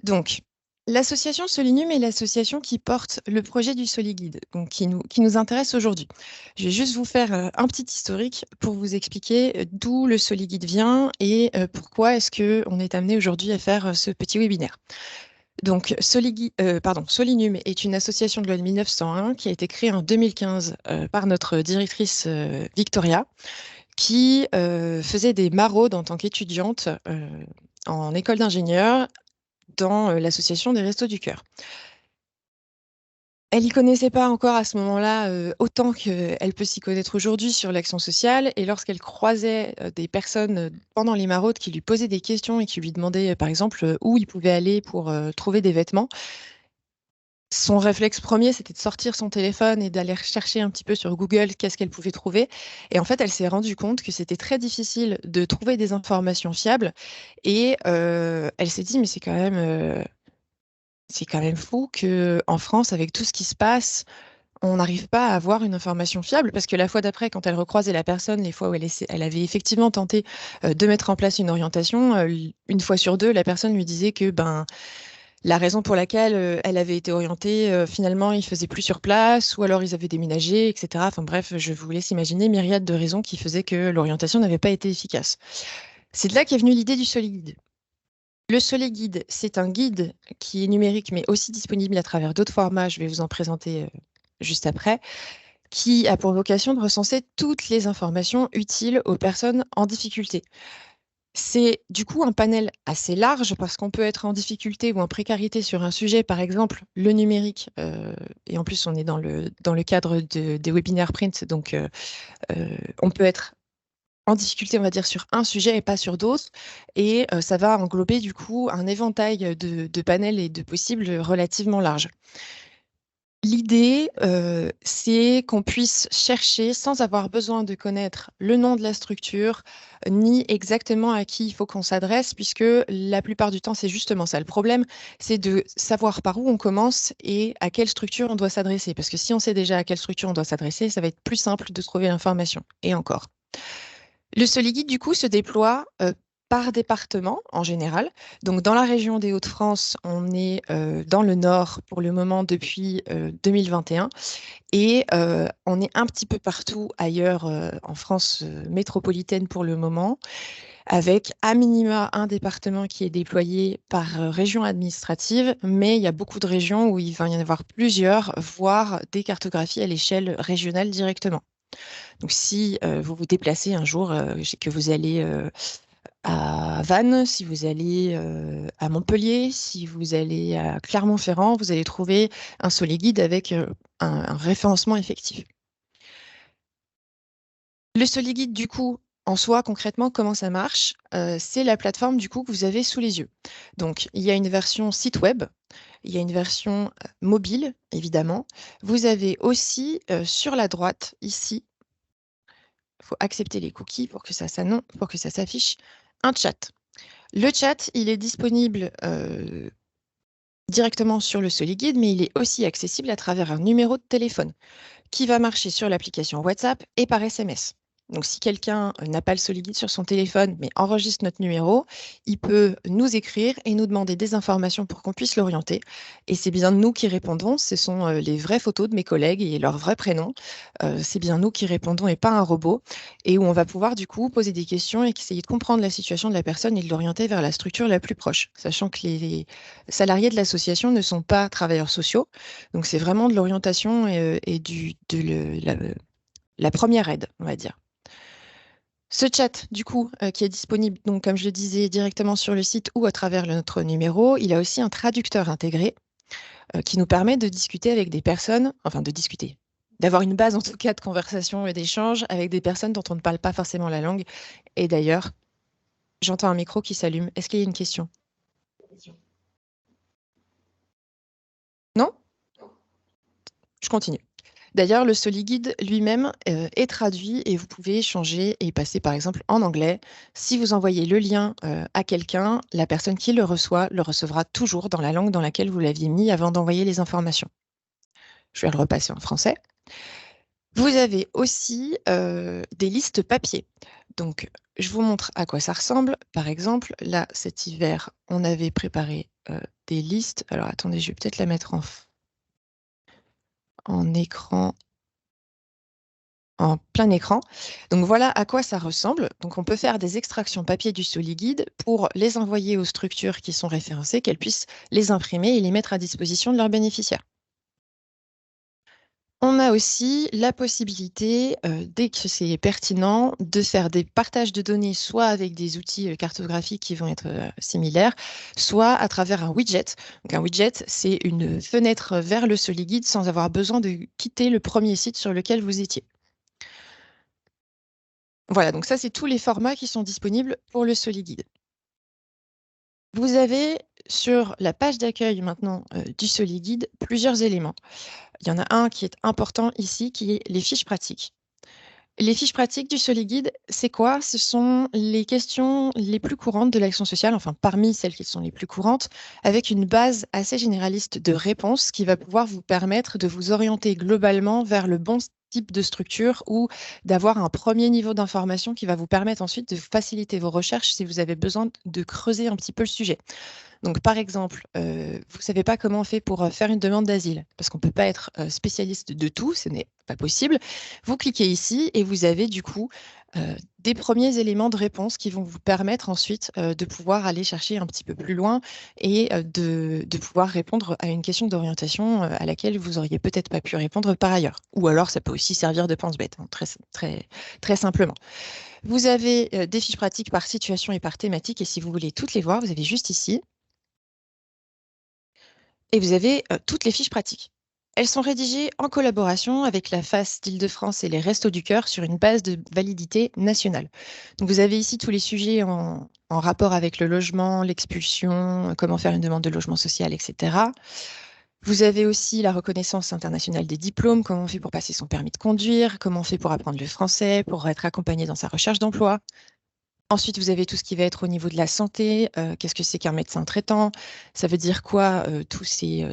Donc, l'association Solinum est l'association qui porte le projet du SoliGuide, donc qui nous intéresse aujourd'hui. Je vais juste vous faire un petit historique pour vous expliquer d'où le SoliGuide vient et pourquoi est-ce qu'on est amené aujourd'hui à faire ce petit webinaire. Donc, Solinum est une association de loi de 1901 qui a été créée en 2015 par notre directrice Victoria, qui faisait des maraudes en tant qu'étudiante en école d'ingénieur dans l'association des Restos du Cœur. Elle n'y connaissait pas encore à ce moment-là autant qu'elle peut s'y connaître aujourd'hui sur l'action sociale. Et lorsqu'elle croisait des personnes pendant les maraudes qui lui posaient des questions et qui lui demandaient, par exemple, où ils pouvaient aller pour trouver des vêtements, son réflexe premier, c'était de sortir son téléphone et d'aller chercher un petit peu sur Google qu'est-ce qu'elle pouvait trouver. Et en fait, elle s'est rendue compte que c'était très difficile de trouver des informations fiables. Et elle s'est dit, mais c'est quand même fou qu'en France, avec tout ce qui se passe, on n'arrive pas à avoir une information fiable, parce que la fois d'après, quand elle recroisait la personne, les fois où elle avait effectivement tenté de mettre en place une orientation, une fois sur deux, la personne lui disait que la raison pour laquelle elle avait été orientée, finalement, ils ne faisaient plus sur place, ou alors ils avaient déménagé, etc. Enfin bref, je vous laisse imaginer myriade de raisons qui faisaient que l'orientation n'avait pas été efficace. C'est de là qu'est venue l'idée du SoliGuide. Le SoliGuide, c'est un guide qui est numérique, mais aussi disponible à travers d'autres formats. Je vais vous en présenter juste après, qui a pour vocation de recenser toutes les informations utiles aux personnes en difficulté. C'est du coup un panel assez large parce qu'on peut être en difficulté ou en précarité sur un sujet, par exemple le numérique, et en plus on est dans le cadre des webinaires print, donc on peut être en difficulté, on va dire, sur un sujet et pas sur d'autres. Et ça va englober du coup un éventail de panels et de possibles relativement large. L'idée, c'est qu'on puisse chercher sans avoir besoin de connaître le nom de la structure, ni exactement à qui il faut qu'on s'adresse, puisque la plupart du temps, c'est justement ça. Le problème, c'est de savoir par où on commence et à quelle structure on doit s'adresser. Parce que si on sait déjà à quelle structure on doit s'adresser, ça va être plus simple de trouver l'information. Et encore. Le SoliGuide, du coup, se déploie par département en général. Donc, dans la région des Hauts-de-France, on est dans le nord pour le moment depuis 2021 et on est un petit peu partout ailleurs en France métropolitaine pour le moment, avec à minima un département qui est déployé par région administrative, mais il y a beaucoup de régions où il va y en avoir plusieurs, voire des cartographies à l'échelle régionale directement. Donc, si vous vous déplacez un jour, que vous allez à Vannes, si vous allez à Montpellier, si vous allez à Clermont-Ferrand, vous allez trouver un SoliGuide avec un référencement effectif. Le SoliGuide, du coup, en soi, concrètement, comment ça marche? C'est la plateforme, du coup, que vous avez sous les yeux. Donc, il y a une version site web, il y a une version mobile, évidemment. Vous avez aussi, sur la droite, ici, il faut accepter les cookies pour que ça s'affiche, un chat. Le chat, il est disponible directement sur le SoliGuide, mais il est aussi accessible à travers un numéro de téléphone qui va marcher sur l'application WhatsApp et par SMS. Donc, si quelqu'un n'a pas le SoliGuide sur son téléphone, mais enregistre notre numéro, il peut nous écrire et nous demander des informations pour qu'on puisse l'orienter. Et c'est bien nous qui répondons. Ce sont les vraies photos de mes collègues et leur vrai prénom. C'est bien nous qui répondons et pas un robot. Et où on va pouvoir du coup poser des questions et essayer de comprendre la situation de la personne et de l'orienter vers la structure la plus proche, sachant que les salariés de l'association ne sont pas travailleurs sociaux. Donc, c'est vraiment de l'orientation et la première aide, on va dire. Ce chat, du coup, qui est disponible, donc, comme je le disais, directement sur le site ou à travers notre numéro, il a aussi un traducteur intégré qui nous permet de discuter avec des personnes, enfin de discuter, d'avoir une base en tout cas de conversation et d'échange avec des personnes dont on ne parle pas forcément la langue. Et d'ailleurs, j'entends un micro qui s'allume. Est-ce qu'il y a une question? Non? Je continue. D'ailleurs, le SoliGuide lui-même est traduit et vous pouvez changer et passer par exemple en anglais. Si vous envoyez le lien à quelqu'un, la personne qui le reçoit le recevra toujours dans la langue dans laquelle vous l'aviez mis avant d'envoyer les informations. Je vais le repasser en français. Vous avez aussi des listes papier. Donc, je vous montre à quoi ça ressemble. Par exemple, là, cet hiver, on avait préparé des listes. Alors, attendez, je vais peut-être la mettre en écran, en plein écran. Donc, voilà à quoi ça ressemble. Donc, on peut faire des extractions papier du SoliGuide pour les envoyer aux structures qui sont référencées, qu'elles puissent les imprimer et les mettre à disposition de leurs bénéficiaires. On a aussi la possibilité, dès que c'est pertinent, de faire des partages de données, soit avec des outils cartographiques qui vont être similaires, soit à travers un widget. Donc, un widget, c'est une fenêtre vers le SoliGuide sans avoir besoin de quitter le premier site sur lequel vous étiez. Voilà, donc ça, c'est tous les formats qui sont disponibles pour le SoliGuide. Vous avez sur la page d'accueil maintenant du SoliGuide plusieurs éléments. Il y en a un qui est important ici, qui est les fiches pratiques. Les fiches pratiques du SoliGuide, c'est quoi? Ce sont les questions les plus courantes de l'action sociale, enfin parmi celles qui sont les plus courantes, avec une base assez généraliste de réponses qui va pouvoir vous permettre de vous orienter globalement vers le bon type de structure ou d'avoir un premier niveau d'information qui va vous permettre ensuite de faciliter vos recherches si vous avez besoin de creuser un petit peu le sujet. Donc, par exemple, vous ne savez pas comment on fait pour faire une demande d'asile, parce qu'on ne peut pas être spécialiste de tout, ce n'est pas possible. Vous cliquez ici et vous avez du coup des premiers éléments de réponse qui vont vous permettre ensuite de pouvoir aller chercher un petit peu plus loin et de pouvoir répondre à une question d'orientation à laquelle vous auriez peut-être pas pu répondre par ailleurs. Ou alors, ça peut aussi servir de pense-bête, hein, très simplement. Vous avez des fiches pratiques par situation et par thématique, et si vous voulez toutes les voir, vous avez juste ici. Et vous avez toutes les fiches pratiques. Elles sont rédigées en collaboration avec la FAS d'Île-de-France et les Restos du Cœur sur une base de validité nationale. Donc vous avez ici tous les sujets en rapport avec le logement, l'expulsion, comment faire une demande de logement social, etc. Vous avez aussi la reconnaissance internationale des diplômes, comment on fait pour passer son permis de conduire, comment on fait pour apprendre le français, pour être accompagné dans sa recherche d'emploi. Ensuite, vous avez tout ce qui va être au niveau de la santé. Qu'est-ce que c'est qu'un médecin traitant? Ça veut dire quoi, tous ces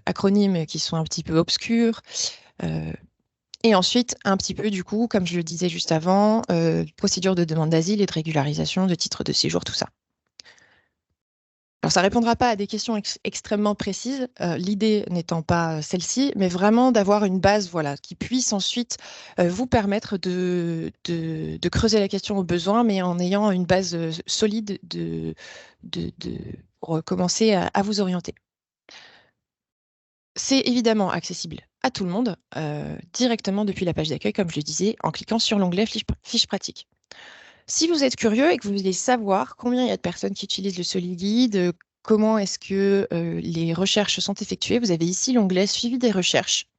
acronymes qui sont un petit peu obscurs. Euh, et ensuite, un petit peu, du coup, comme je le disais juste avant, procédure de demande d'asile et de régularisation de titre de séjour, tout ça. Alors, ça ne répondra pas à des questions extrêmement précises, l'idée n'étant pas celle-ci, mais vraiment d'avoir une base voilà, qui puisse ensuite vous permettre de creuser la question au besoin, mais en ayant une base solide pour commencer à vous orienter. C'est évidemment accessible à tout le monde, directement depuis la page d'accueil, comme je le disais, en cliquant sur l'onglet Fiches pratiques. Si vous êtes curieux et que vous voulez savoir combien il y a de personnes qui utilisent le SoliGuide, comment est-ce que les recherches sont effectuées, vous avez ici l'onglet Suivi des recherches,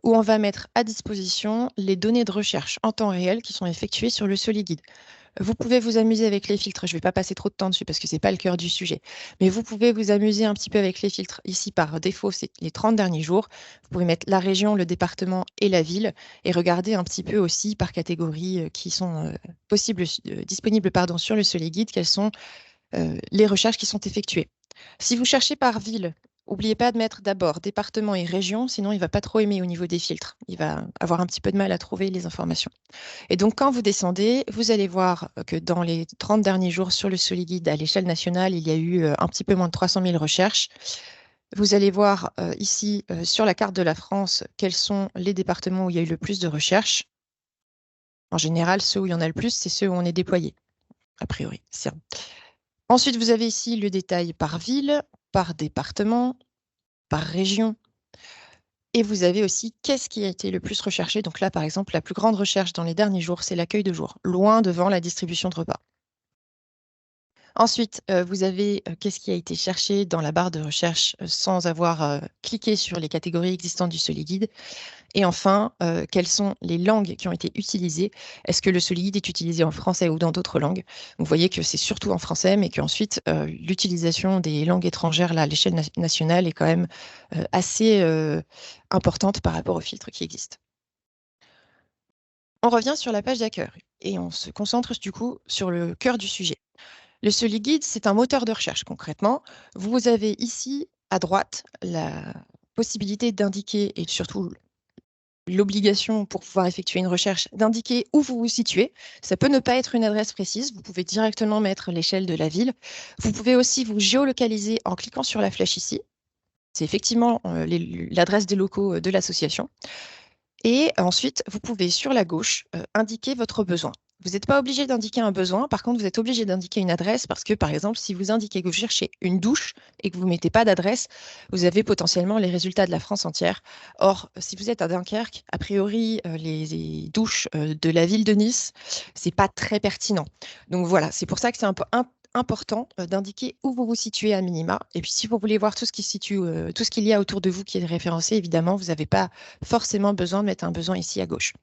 où on va mettre à disposition les données de recherche en temps réel qui sont effectuées sur le SoliGuide. Vous pouvez vous amuser avec les filtres. Je ne vais pas passer trop de temps dessus parce que ce n'est pas le cœur du sujet. Mais vous pouvez vous amuser un petit peu avec les filtres. Ici, par défaut, c'est les 30 derniers jours. Vous pouvez mettre la région, le département et la ville et regarder un petit peu aussi par catégorie qui sont disponibles sur le SoliGuide, quelles sont les recherches qui sont effectuées. Si vous cherchez par ville, n'oubliez pas de mettre d'abord département et région, sinon il ne va pas trop aimer au niveau des filtres. Il va avoir un petit peu de mal à trouver les informations. Et donc, quand vous descendez, vous allez voir que dans les 30 derniers jours sur le SoliGuide à l'échelle nationale, il y a eu un petit peu moins de 300 000 recherches. Vous allez voir ici sur la carte de la France quels sont les départements où il y a eu le plus de recherches. En général, ceux où il y en a le plus, c'est ceux où on est déployé, a priori. Ensuite, vous avez ici le détail par ville, par département, par région. Et vous avez aussi qu'est-ce qui a été le plus recherché. Donc là, par exemple, la plus grande recherche dans les derniers jours, c'est l'accueil de jour, loin devant la distribution de repas. Ensuite, vous avez qu'est-ce qui a été cherché dans la barre de recherche sans avoir cliqué sur les catégories existantes du SoliGuide. Et enfin, quelles sont les langues qui ont été utilisées? Est-ce que le SoliGuide est utilisé en français ou dans d'autres langues? Vous voyez que c'est surtout en français, mais qu'ensuite, l'utilisation des langues étrangères là, à l'échelle nationale est quand même assez importante par rapport aux filtres qui existent. On revient sur la page d'accueil et on se concentre du coup sur le cœur du sujet. Le SoliGuide, c'est un moteur de recherche concrètement. Vous avez ici à droite la possibilité d'indiquer et surtout l'obligation pour pouvoir effectuer une recherche d'indiquer où vous vous situez. Ça peut ne pas être une adresse précise. Vous pouvez directement mettre l'échelle de la ville. Vous pouvez aussi vous géolocaliser en cliquant sur la flèche ici. C'est effectivement l'adresse des locaux de l'association. Et ensuite, vous pouvez sur la gauche indiquer votre besoin. Vous n'êtes pas obligé d'indiquer un besoin, par contre, vous êtes obligé d'indiquer une adresse parce que, par exemple, si vous indiquez que vous cherchez une douche et que vous ne mettez pas d'adresse, vous avez potentiellement les résultats de la France entière. Or, si vous êtes à Dunkerque, a priori, les douches de la ville de Nice, c'est pas très pertinent. Donc voilà, c'est pour ça que c'est un peu important d'indiquer où vous vous situez à minima. Et puis, si vous voulez voir tout ce qui se situe, tout ce qu'il y a autour de vous qui est référencé, évidemment, vous n'avez pas forcément besoin de mettre un besoin ici à gauche.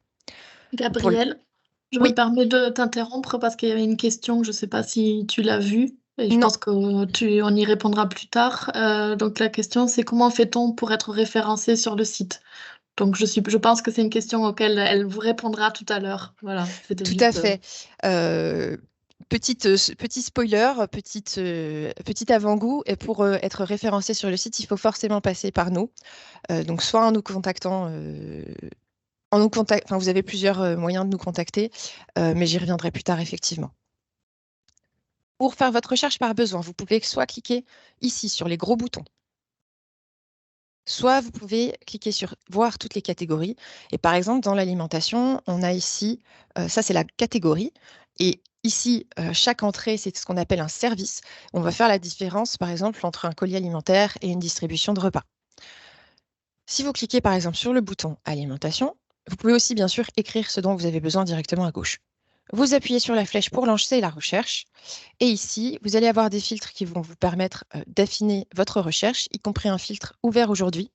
Gabriel, je me Oui, permets de t'interrompre parce qu'il y avait une question, je ne sais pas si tu l'as vue, et je non, pense on y répondra plus tard. Donc la question, c'est comment fait-on pour être référencé sur le site? Donc je pense que c'est une question auquel elle vous répondra tout à l'heure. Voilà, c'était tout à juste. fait. Euh, petit spoiler, petit avant-goût, et pour être référencé sur le site, il faut forcément passer par nous. Donc, soit en nous contactant, enfin, vous avez plusieurs moyens de nous contacter, mais j'y reviendrai plus tard, effectivement. Pour faire votre recherche par besoin, vous pouvez soit cliquer ici sur les gros boutons, soit vous pouvez cliquer sur voir toutes les catégories. Et par exemple, dans l'alimentation, on a ici, ça c'est la catégorie. Et ici, chaque entrée, c'est ce qu'on appelle un service. On va faire la différence, par exemple, entre un colis alimentaire et une distribution de repas. Si vous cliquez par exemple sur le bouton alimentation, vous pouvez aussi bien sûr écrire ce dont vous avez besoin directement à gauche. Vous appuyez sur la flèche pour lancer la recherche. Et ici, vous allez avoir des filtres qui vont vous permettre d'affiner votre recherche, y compris un filtre ouvert aujourd'hui.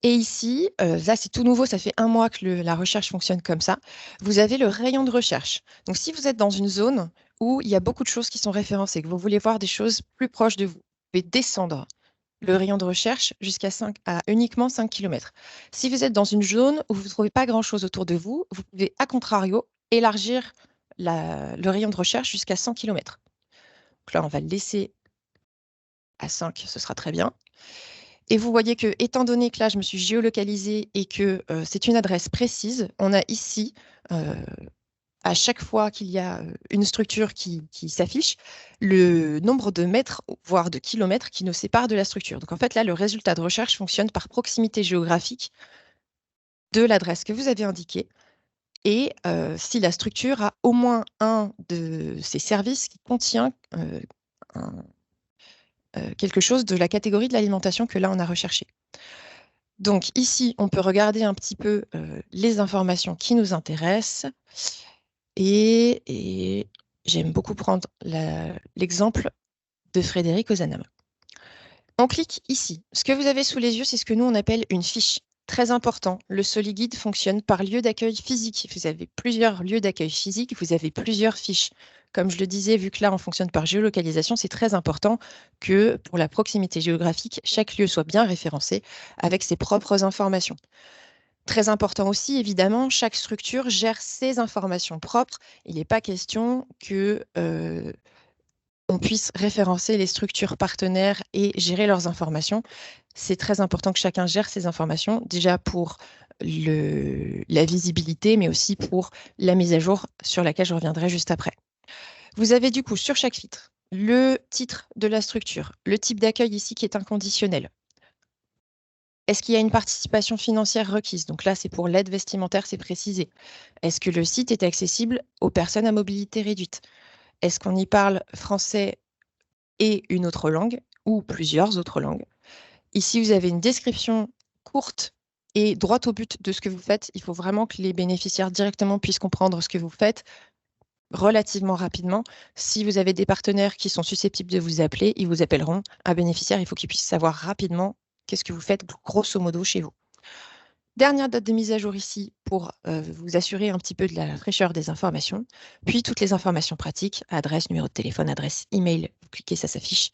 Et ici, là c'est tout nouveau, ça fait 1 mois que la recherche fonctionne comme ça. Vous avez le rayon de recherche. Donc si vous êtes dans une zone où il y a beaucoup de choses qui sont référencées, que vous voulez voir des choses plus proches de vous, vous pouvez descendre le rayon de recherche à uniquement 5 km. Si vous êtes dans une zone où vous ne trouvez pas grand-chose autour de vous, vous pouvez, à contrario, élargir le rayon de recherche jusqu'à 100 km. Donc là, on va le laisser à 5, ce sera très bien. Et vous voyez que, étant donné que là, je me suis géolocalisée et que c'est une adresse précise, on a ici, à chaque fois qu'il y a une structure qui s'affiche, le nombre de mètres, voire de kilomètres, qui nous sépare de la structure. Donc en fait, là, le résultat de recherche fonctionne par proximité géographique de l'adresse que vous avez indiquée. Et si la structure a au moins un de ces services qui contient quelque chose de la catégorie de l'alimentation que là, on a recherché. Donc ici, on peut regarder un petit peu les informations qui nous intéressent. Et j'aime beaucoup prendre l'exemple de Frédéric Ozanam. On clique ici. Ce que vous avez sous les yeux, c'est ce que nous, on appelle une fiche. Très important, le SoliGuide fonctionne par lieu d'accueil physique. Vous avez plusieurs lieux d'accueil physiques, vous avez plusieurs fiches. Comme je le disais, vu que là, on fonctionne par géolocalisation, c'est très important que pour la proximité géographique, chaque lieu soit bien référencé avec ses propres informations. Très important aussi, évidemment, chaque structure gère ses informations propres. Il n'est pas question que on puisse référencer les structures partenaires et gérer leurs informations. C'est très important que chacun gère ses informations, déjà pour la visibilité, mais aussi pour la mise à jour sur laquelle je reviendrai juste après. Vous avez du coup sur chaque filtre le titre de la structure, le type d'accueil ici qui est inconditionnel. Est-ce qu'il y a une participation financière requise? Donc là, c'est pour l'aide vestimentaire, c'est précisé. Est-ce que le site est accessible aux personnes à mobilité réduite? Est-ce qu'on y parle français et une autre langue ou plusieurs autres langues? Ici, vous avez une description courte et droite au but de ce que vous faites. Il faut vraiment que les bénéficiaires directement puissent comprendre ce que vous faites relativement rapidement. Si vous avez des partenaires qui sont susceptibles de vous appeler, ils vous appelleront. Un bénéficiaire, il faut qu'il puisse savoir rapidement qu'est-ce que vous faites grosso modo chez vous. Dernière date de mise à jour ici pour vous assurer un petit peu de la fraîcheur des informations. Puis toutes les informations pratiques, adresse, numéro de téléphone, adresse, email, vous cliquez, ça s'affiche.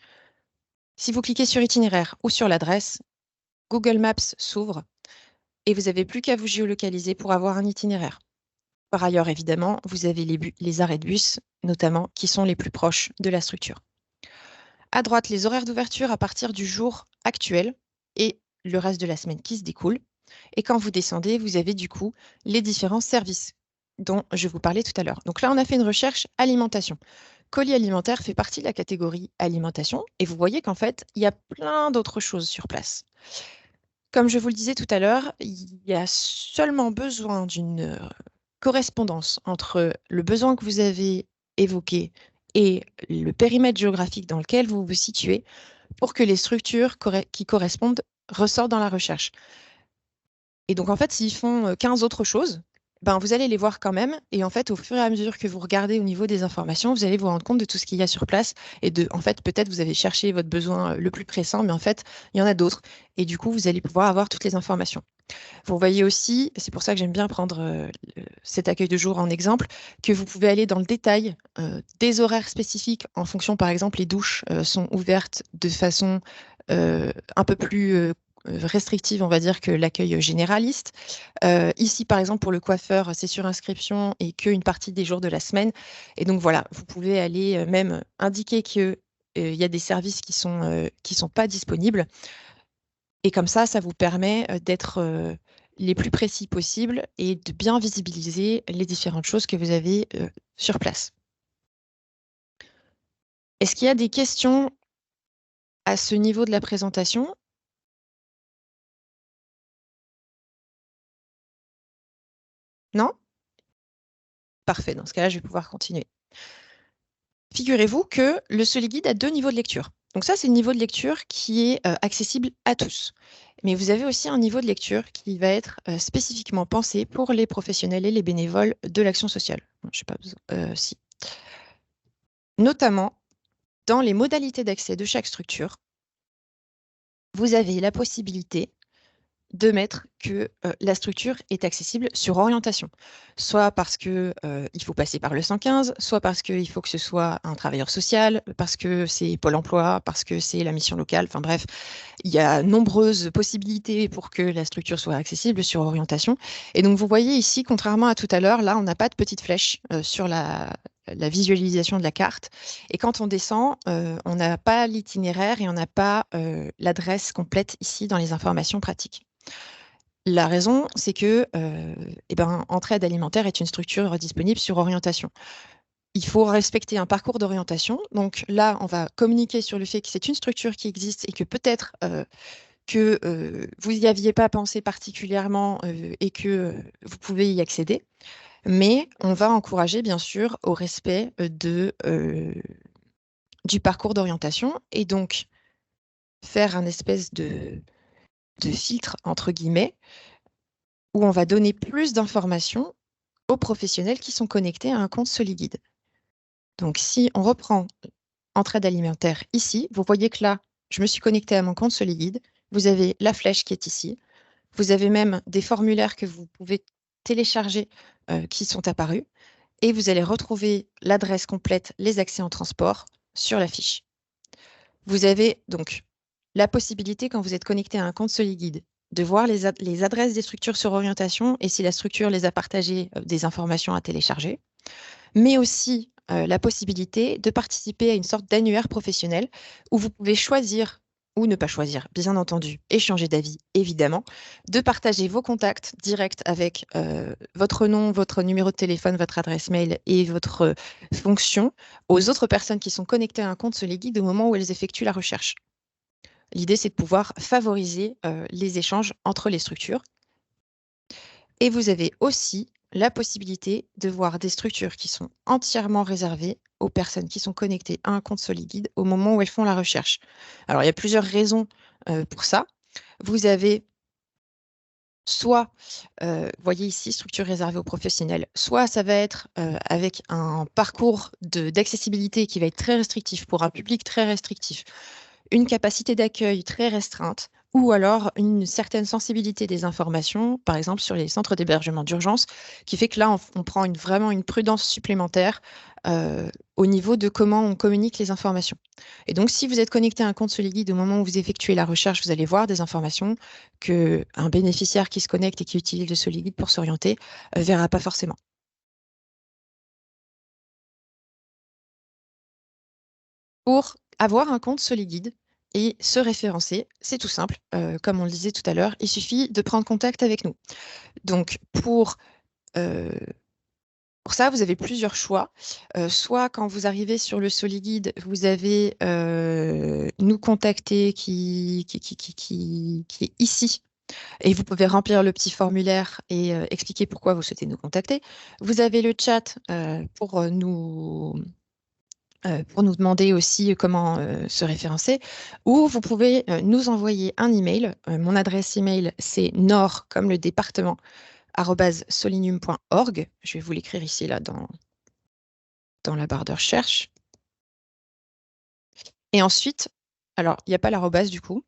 Si vous cliquez sur itinéraire ou sur l'adresse, Google Maps s'ouvre et vous n'avez plus qu'à vous géolocaliser pour avoir un itinéraire. Par ailleurs, évidemment, vous avez les arrêts de bus, notamment, qui sont les plus proches de la structure. À droite, les horaires d'ouverture à partir du jour actuel et le reste de la semaine qui se découle. Et quand vous descendez, vous avez du coup les différents services dont je vous parlais tout à l'heure. Donc là, on a fait une recherche alimentation. Colis alimentaire fait partie de la catégorie alimentation et vous voyez qu'en fait, il y a plein d'autres choses sur place. Comme je vous le disais tout à l'heure, il y a seulement besoin d'une correspondance entre le besoin que vous avez évoqué et le périmètre géographique dans lequel vous vous situez pour que les structures qui correspondent ressortent dans la recherche. Et donc, en fait, s'ils font 15 autres choses, ben, vous allez les voir quand même. Et en fait, au fur et à mesure que vous regardez au niveau des informations, vous allez vous rendre compte de tout ce qu'il y a sur place. Et en fait, peut-être vous avez cherché votre besoin le plus pressant, mais en fait, il y en a d'autres. Et du coup, vous allez pouvoir avoir toutes les informations. Vous voyez aussi, c'est pour ça que j'aime bien prendre cet accueil de jour en exemple, que vous pouvez aller dans le détail des horaires spécifiques en fonction, par exemple, les douches sont ouvertes de façon un peu plus restrictive, on va dire, que l'accueil généraliste. Ici, par exemple, pour le coiffeur, c'est sur inscription et qu'une partie des jours de la semaine. Et donc voilà, vous pouvez aller même indiquer qu'il y a des services qui sont pas disponibles. Et comme ça vous permet d'être les plus précis possibles et de bien visibiliser les différentes choses que vous avez sur place. Est-ce qu'il y a des questions à ce niveau de la présentation? Non? Parfait, dans ce cas-là, je vais pouvoir continuer. Figurez-vous que le Soliguide a 2 niveaux de lecture. Donc ça, c'est le niveau de lecture qui est accessible à tous. Mais vous avez aussi un niveau de lecture qui va être spécifiquement pensé pour les professionnels et les bénévoles de l'action sociale. Bon, je sais pas, si. Notamment, dans les modalités d'accès de chaque structure, vous avez la possibilité de mettre que la structure est accessible sur orientation, soit parce que il faut passer par le 115, soit parce qu'il faut que ce soit un travailleur social, parce que c'est Pôle emploi, parce que c'est la mission locale, enfin bref, il y a nombreuses possibilités pour que la structure soit accessible sur orientation. Et donc vous voyez ici, contrairement à tout à l'heure, là on n'a pas de petite flèche sur la visualisation de la carte. Et quand on descend, on n'a pas l'itinéraire et on n'a pas l'adresse complète ici dans les informations pratiques. La raison, c'est que Entraide alimentaire est une structure disponible sur orientation. Il faut respecter un parcours d'orientation. Donc là, on va communiquer sur le fait que c'est une structure qui existe et que peut-être que vous n'y aviez pas pensé particulièrement et que vous pouvez y accéder. Mais on va encourager, bien sûr, au respect du parcours d'orientation et donc faire un espèce de filtre, entre guillemets, où on va donner plus d'informations aux professionnels qui sont connectés à un compte Soliguide. Donc, si on reprend Entraide alimentaire ici, vous voyez que là, je me suis connectée à mon compte Soliguide. Vous avez la flèche qui est ici. Vous avez même des formulaires que vous pouvez télécharger qui sont apparus. Et vous allez retrouver l'adresse complète, les accès en transport sur la fiche. Vous avez donc la possibilité, quand vous êtes connecté à un compte Soliguide, de voir les adresses des structures sur orientation et si la structure les a partagées, des informations à télécharger, mais aussi la possibilité de participer à une sorte d'annuaire professionnel où vous pouvez choisir ou ne pas choisir, bien entendu, et changer d'avis, évidemment, de partager vos contacts directs avec votre nom, votre numéro de téléphone, votre adresse mail et votre fonction aux autres personnes qui sont connectées à un compte Soliguide au moment où elles effectuent la recherche. L'idée, c'est de pouvoir favoriser les échanges entre les structures. Et vous avez aussi la possibilité de voir des structures qui sont entièrement réservées aux personnes qui sont connectées à un compte Soliguide au moment où elles font la recherche. Alors, il y a plusieurs raisons pour ça. Vous avez soit, voyez ici, structure réservée aux professionnels, soit ça va être avec un parcours d'accessibilité qui va être très restrictif pour un public très restrictif, une capacité d'accueil très restreinte, ou alors une certaine sensibilité des informations, par exemple sur les centres d'hébergement d'urgence, qui fait que là, on prend vraiment une prudence supplémentaire au niveau de comment on communique les informations. Et donc, si vous êtes connecté à un compte Soliguide au moment où vous effectuez la recherche, vous allez voir des informations qu'un bénéficiaire qui se connecte et qui utilise le Soliguide pour s'orienter verra pas forcément. Pour avoir un compte Soliguide, et se référencer. C'est tout simple, comme on le disait tout à l'heure, il suffit de prendre contact avec nous. Donc, pour ça, vous avez plusieurs choix. Soit quand vous arrivez sur le SoliGuide, vous avez nous contacter qui est ici. Et vous pouvez remplir le petit formulaire et expliquer pourquoi vous souhaitez nous contacter. Vous avez le chat pour nous demander aussi comment se référencer. Ou vous pouvez nous envoyer un email. Mon adresse email, c'est nord, comme le département, @solinium.org. Je vais vous l'écrire ici, là, dans la barre de recherche. Et ensuite, alors, il n'y a pas l'arrobase du coup.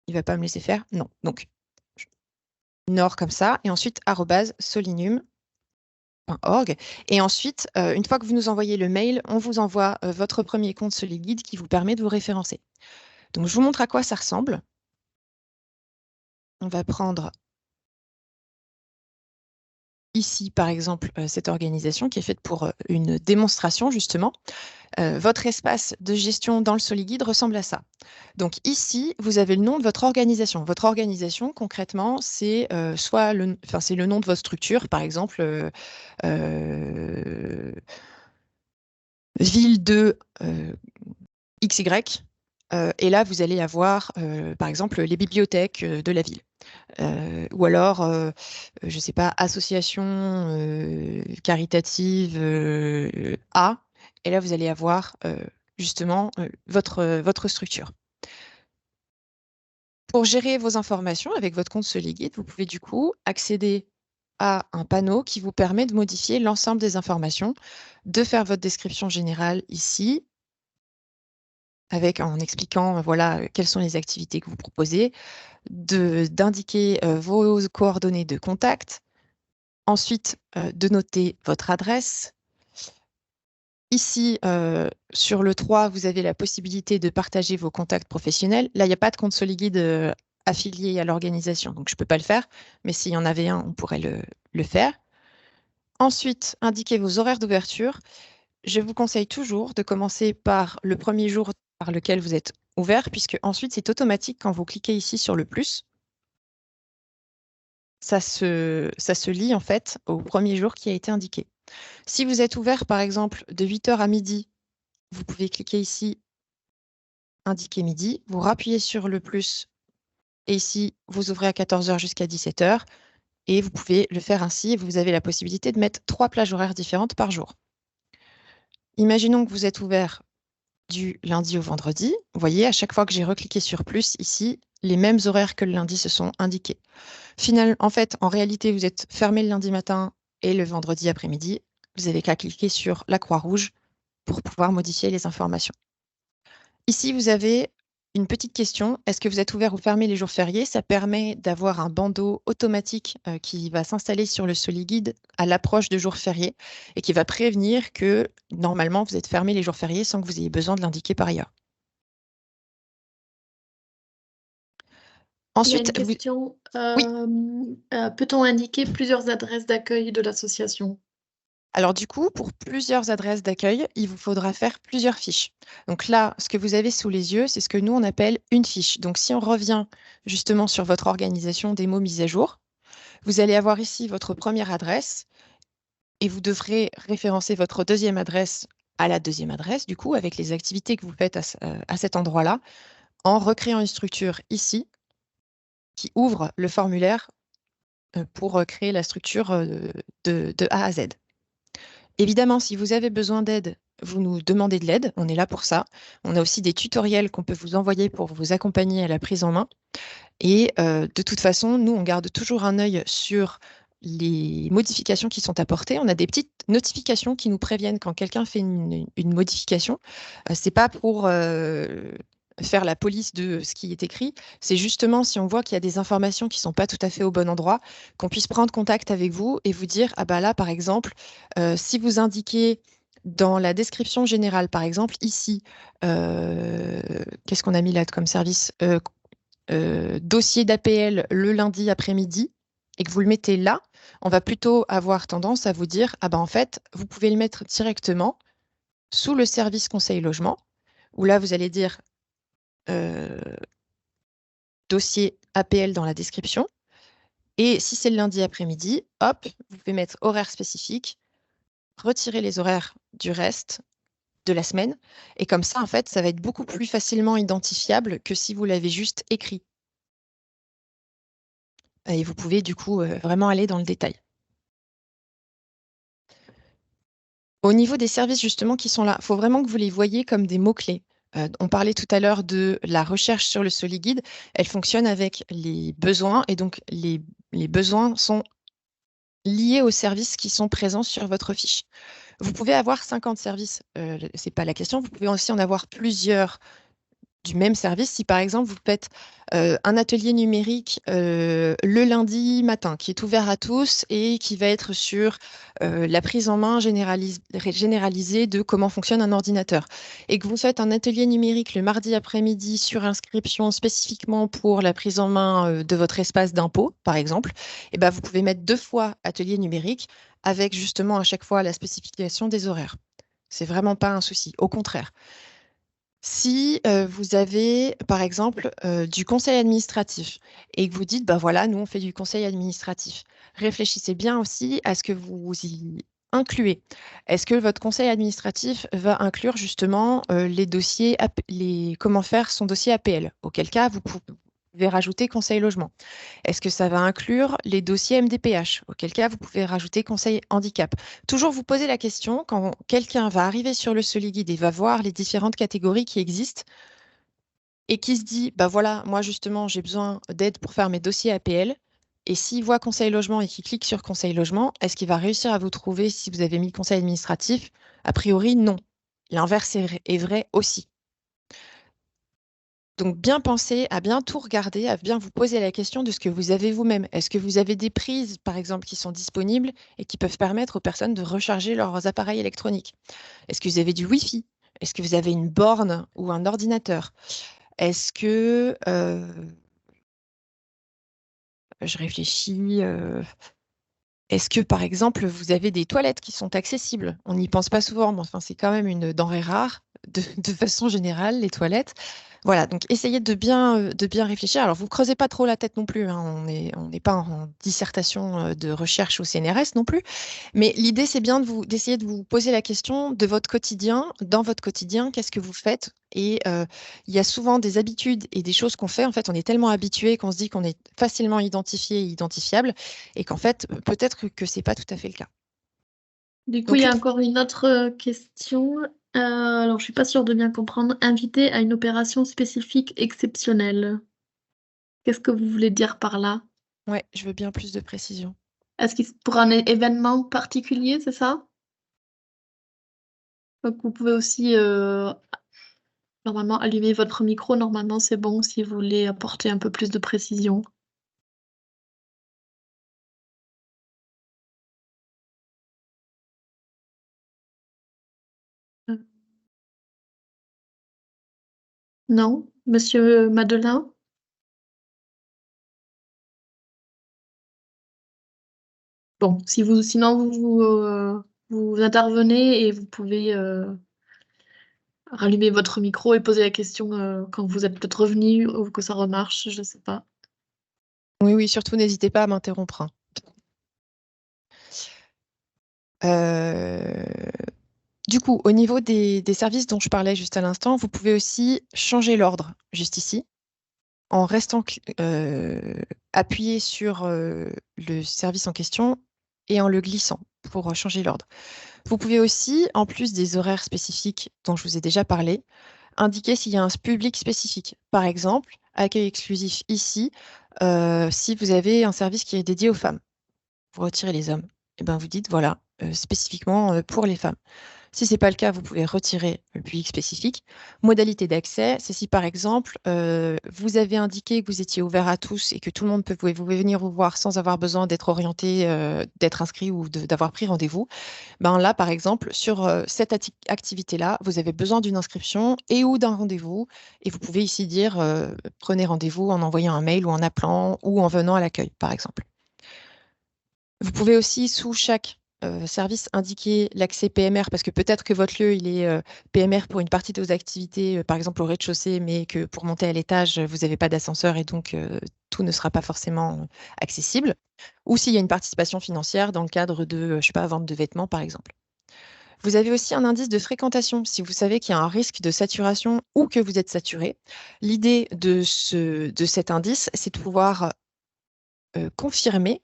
Il ne va pas me laisser faire. Non. Donc, nord comme ça. Et ensuite, @solinium.org. Et ensuite, une fois que vous nous envoyez le mail, on vous envoie votre premier compte SoliGuide qui vous permet de vous référencer. Donc, je vous montre à quoi ça ressemble. On va prendre ici, par exemple, cette organisation qui est faite pour une démonstration, justement. Votre espace de gestion dans le SoliGuide ressemble à ça. Donc ici, vous avez le nom de votre organisation. Votre organisation, concrètement, c'est soit c'est le nom de votre structure, par exemple, ville de XY. Et là, vous allez avoir, par exemple, les bibliothèques de la ville. Ou alors, je ne sais pas, association caritative A. Et là, vous allez avoir justement votre structure. Pour gérer vos informations avec votre compte SoliGuide, vous pouvez du coup accéder à un panneau qui vous permet de modifier l'ensemble des informations, de faire votre description générale ici, en expliquant voilà, quelles sont les activités que vous proposez, d'indiquer vos coordonnées de contact, ensuite de noter votre adresse. Ici, sur le 3, vous avez la possibilité de partager vos contacts professionnels. Là, il n'y a pas de compte SoliGuide affilié à l'organisation, donc je ne peux pas le faire, mais s'il y en avait un, on pourrait le faire. Ensuite, indiquez vos horaires d'ouverture. Je vous conseille toujours de commencer par le premier jour par lequel vous êtes ouvert, puisque ensuite, c'est automatique quand vous cliquez ici sur le plus. Ça se lie en fait au premier jour qui a été indiqué. Si vous êtes ouvert, par exemple, de 8 h à midi, vous pouvez cliquer ici, indiquer midi, vous rappuyez sur le plus, et ici, vous ouvrez à 14 h jusqu'à 17 h, et vous pouvez le faire ainsi, vous avez la possibilité de mettre 3 plages horaires différentes par jour. Imaginons que vous êtes ouvert du lundi au vendredi. Vous voyez, à chaque fois que j'ai recliqué sur plus, ici, les mêmes horaires que le lundi se sont indiqués. En fait, en réalité, vous êtes fermé le lundi matin et le vendredi après-midi. Vous n'avez qu'à cliquer sur la croix rouge pour pouvoir modifier les informations. Ici, vous avez une petite question. Est-ce que vous êtes ouvert ou fermé les jours fériés? Ça permet d'avoir un bandeau automatique qui va s'installer sur le SoliGuide à l'approche de jours fériés et qui va prévenir que normalement, vous êtes fermé les jours fériés sans que vous ayez besoin de l'indiquer par ailleurs. Ensuite, il y a une question. Peut-on indiquer plusieurs adresses d'accueil de l'association? Alors du coup, pour plusieurs adresses d'accueil, il vous faudra faire plusieurs fiches. Donc là, ce que vous avez sous les yeux, c'est ce que nous, on appelle une fiche. Donc si on revient justement sur votre organisation démo mise à jour, vous allez avoir ici votre première adresse et vous devrez référencer votre deuxième adresse à la deuxième adresse, du coup, avec les activités que vous faites à cet endroit-là, en recréant une structure ici qui ouvre le formulaire pour créer la structure de A à Z. Évidemment, si vous avez besoin d'aide, vous nous demandez de l'aide, on est là pour ça. On a aussi des tutoriels qu'on peut vous envoyer pour vous accompagner à la prise en main. Et de toute façon, nous, on garde toujours un œil sur les modifications qui sont apportées. On a des petites notifications qui nous préviennent quand quelqu'un fait une modification. C'est pas pour faire la police de ce qui est écrit, c'est justement si on voit qu'il y a des informations qui ne sont pas tout à fait au bon endroit, qu'on puisse prendre contact avec vous et vous dire, ah bah là, par exemple, si vous indiquez dans la description générale, par exemple, ici, qu'est-ce qu'on a mis là comme service? Dossier d'APL le lundi après-midi, et que vous le mettez là, on va plutôt avoir tendance à vous dire, ah bah en fait, vous pouvez le mettre directement sous le service conseil logement, où là, vous allez dire dossier APL dans la description. Et si c'est le lundi après-midi, hop, vous pouvez mettre horaire spécifique, retirer les horaires du reste de la semaine. Et comme ça, en fait, ça va être beaucoup plus facilement identifiable que si vous l'avez juste écrit. Et vous pouvez du coup vraiment aller dans le détail. Au niveau des services justement qui sont là, il faut vraiment que vous les voyez comme des mots-clés. On parlait tout à l'heure de la recherche sur le Soliguide. Elle fonctionne avec les besoins et donc les besoins sont liés aux services qui sont présents sur votre fiche. Vous pouvez avoir 50 services, ce n'est pas la question. Vous pouvez aussi en avoir plusieurs du même service. Si par exemple, vous faites un atelier numérique le lundi matin qui est ouvert à tous et qui va être sur la prise en main généralisée de comment fonctionne un ordinateur, et que vous faites un atelier numérique le mardi après-midi sur inscription spécifiquement pour la prise en main de votre espace d'impôt, par exemple, et ben, vous pouvez mettre 2 fois atelier numérique avec justement à chaque fois la spécification des horaires. C'est vraiment pas un souci, au contraire. Si vous avez, par exemple, du conseil administratif et que vous dites, bah voilà, nous on fait du conseil administratif, réfléchissez bien aussi à ce que vous y incluez. Est-ce que votre conseil administratif va inclure justement les dossiers, comment faire son dossier APL? Auquel cas, vous pouvez rajouter conseil logement. Est-ce que ça va inclure les dossiers MDPH? Auquel cas, vous pouvez rajouter conseil handicap. Toujours vous poser la question quand quelqu'un va arriver sur le Soliguide et va voir les différentes catégories qui existent et qui se dit, bah voilà, moi justement, j'ai besoin d'aide pour faire mes dossiers APL. Et s'il voit conseil logement et qu'il clique sur conseil logement, est-ce qu'il va réussir à vous trouver si vous avez mis conseil administratif? A priori, non. L'inverse est vrai aussi. Donc, bien penser, à bien tout regarder, à bien vous poser la question de ce que vous avez vous-même. Est-ce que vous avez des prises, par exemple, qui sont disponibles et qui peuvent permettre aux personnes de recharger leurs appareils électroniques? Est-ce que vous avez du Wi-Fi? Est-ce que vous avez une borne ou un ordinateur? Est-ce que, je réfléchis, est-ce que, par exemple, vous avez des toilettes qui sont accessibles? On n'y pense pas souvent, mais enfin, c'est quand même une denrée rare de façon générale, les toilettes. Voilà, donc essayez de bien réfléchir. Alors, vous creusez pas trop la tête non plus, hein. On n'est pas en dissertation de recherche au CNRS non plus. Mais l'idée, c'est bien d'essayer de vous poser la question de votre quotidien. Dans votre quotidien, qu'est-ce que vous faites? Et il y a souvent des habitudes et des choses qu'on fait. En fait, on est tellement habitué qu'on se dit qu'on est facilement identifié et identifiable, et qu'en fait, peut-être que c'est pas tout à fait le cas. Du coup, il Donc, y a encore une autre question. Alors, je suis pas sûre de bien comprendre. Invité à une opération spécifique exceptionnelle. Qu'est-ce que vous voulez dire par là? ouais, je veux bien plus de précision. Est-ce que c'est pour un événement particulier, c'est ça? Donc, vous pouvez aussi normalement allumer votre micro. Normalement, c'est bon si vous voulez apporter un peu plus de précision. Euh, Non, Monsieur Madelin? Bon, sinon vous intervenez et vous pouvez rallumer votre micro et poser la question quand vous êtes peut-être revenu ou que ça remarche, je ne sais pas. Oui, oui, surtout n'hésitez pas à m'interrompre, hein. Euh, Du coup, au niveau des services dont je parlais juste à l'instant, vous pouvez aussi changer l'ordre juste ici, en restant appuyé sur le service en question et en le glissant pour changer l'ordre. Vous pouvez aussi, en plus des horaires spécifiques dont je vous ai déjà parlé, indiquer s'il y a un public spécifique. Par exemple, accueil exclusif ici, si vous avez un service qui est dédié aux femmes, vous retirez les hommes, et ben vous dites voilà, spécifiquement pour les femmes. Si ce n'est pas le cas, vous pouvez retirer le public spécifique. Modalité d'accès, c'est si par exemple, vous avez indiqué que vous étiez ouvert à tous et que tout le monde pouvait venir vous voir sans avoir besoin d'être orienté, d'être inscrit ou d'avoir pris rendez-vous. Ben là, par exemple, sur cette activité-là, vous avez besoin d'une inscription et ou d'un rendez-vous. Et vous pouvez ici dire prenez rendez-vous en envoyant un mail ou en appelant ou en venant à l'accueil, par exemple. Vous pouvez aussi, sous chaque service indiquer l'accès PMR, parce que peut-être que votre lieu, il est PMR pour une partie de vos activités, par exemple au rez-de-chaussée, mais que pour monter à l'étage, vous n'avez pas d'ascenseur et donc tout ne sera pas forcément accessible. Ou s'il y a une participation financière dans le cadre de, je sais pas, vente de vêtements, par exemple. Vous avez aussi un indice de fréquentation. Si vous savez qu'il y a un risque de saturation ou que vous êtes saturé, l'idée de cet indice, c'est de pouvoir confirmer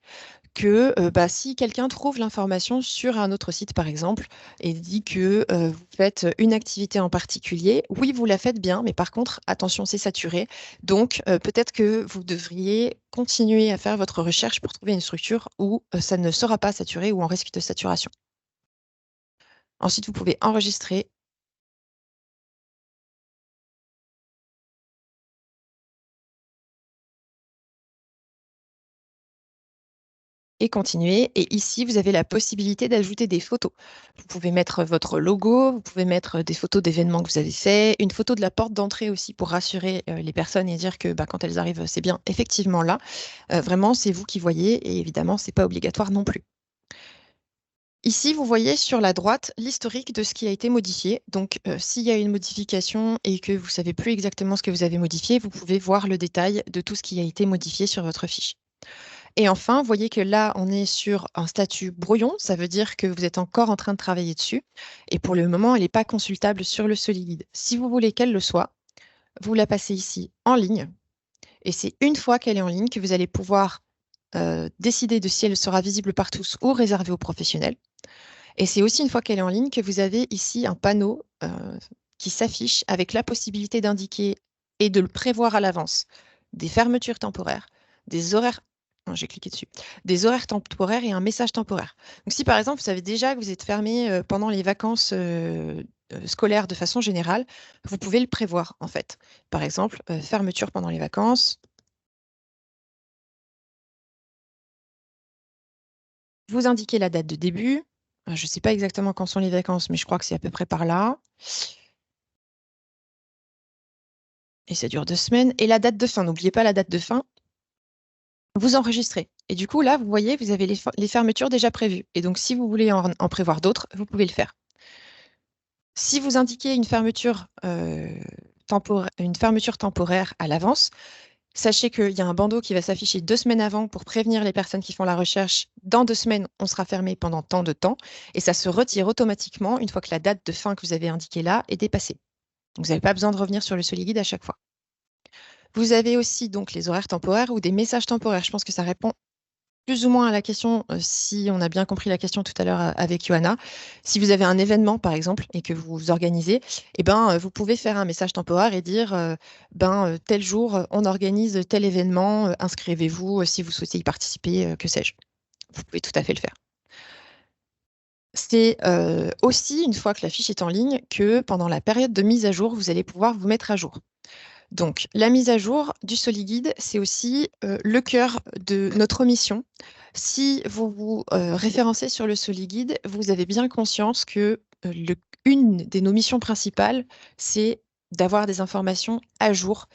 que si quelqu'un trouve l'information sur un autre site, par exemple, et dit que vous faites une activité en particulier, oui, vous la faites bien, mais par contre, attention, c'est saturé. Donc, peut-être que vous devriez continuer à faire votre recherche pour trouver une structure où ça ne sera pas saturé ou en risque de saturation. Ensuite, vous pouvez enregistrer et continuer. Et ici, vous avez la possibilité d'ajouter des photos. Vous pouvez mettre votre logo, vous pouvez mettre des photos d'événements que vous avez faits, une photo de la porte d'entrée aussi pour rassurer les personnes et dire que quand elles arrivent, c'est bien effectivement là. Vraiment, c'est vous qui voyez et évidemment, ce n'est pas obligatoire non plus. Ici, vous voyez sur la droite l'historique de ce qui a été modifié. Donc, s'il y a une modification et que vous ne savez plus exactement ce que vous avez modifié, vous pouvez voir le détail de tout ce qui a été modifié sur votre fiche. Et enfin, vous voyez que là, on est sur un statut brouillon. Ça veut dire que vous êtes encore en train de travailler dessus. Et pour le moment, elle n'est pas consultable sur le Soliguide. Si vous voulez qu'elle le soit, vous la passez ici en ligne. Et c'est une fois qu'elle est en ligne que vous allez pouvoir décider de si elle sera visible par tous ou réservée aux professionnels. Et c'est aussi une fois qu'elle est en ligne que vous avez ici un panneau qui s'affiche avec la possibilité d'indiquer et de le prévoir à l'avance des fermetures temporaires, des horaires. Non, j'ai cliqué dessus. Des horaires temporaires et un message temporaire. Donc, si par exemple, vous savez déjà que vous êtes fermé pendant les vacances scolaires de façon générale, vous pouvez le prévoir en fait. Par exemple, fermeture pendant les vacances. Vous indiquez la date de début. Je ne sais pas exactement quand sont les vacances, mais je crois que c'est à peu près par là. Et ça dure 2 semaines. Et la date de fin, n'oubliez pas la date de fin. Vous enregistrez. Et du coup, là, vous voyez, vous avez les fermetures déjà prévues. Et donc, si vous voulez en prévoir d'autres, vous pouvez le faire. Si vous indiquez une fermeture temporaire à l'avance, sachez qu'il y a un bandeau qui va s'afficher 2 semaines avant pour prévenir les personnes qui font la recherche. Dans 2 semaines, on sera fermé pendant tant de temps. Et ça se retire automatiquement une fois que la date de fin que vous avez indiquée là est dépassée. Donc, vous n'avez pas besoin de revenir sur le Soliguide à chaque fois. Vous avez aussi donc les horaires temporaires ou des messages temporaires. Je pense que ça répond plus ou moins à la question, si on a bien compris la question tout à l'heure avec Johanna. Si vous avez un événement, par exemple, et que vous organisez, vous pouvez faire un message temporaire et dire tel jour, on organise tel événement, inscrivez-vous si vous souhaitez y participer, que sais-je. Vous pouvez tout à fait le faire. C'est aussi, une fois que la fiche est en ligne, que pendant la période de mise à jour, vous allez pouvoir vous mettre à jour. Donc, la mise à jour du Soliguide, c'est aussi le cœur de notre mission. Si vous vous référencez sur le Soliguide, vous avez bien conscience que une de nos missions principales, c'est d'avoir des informations à jour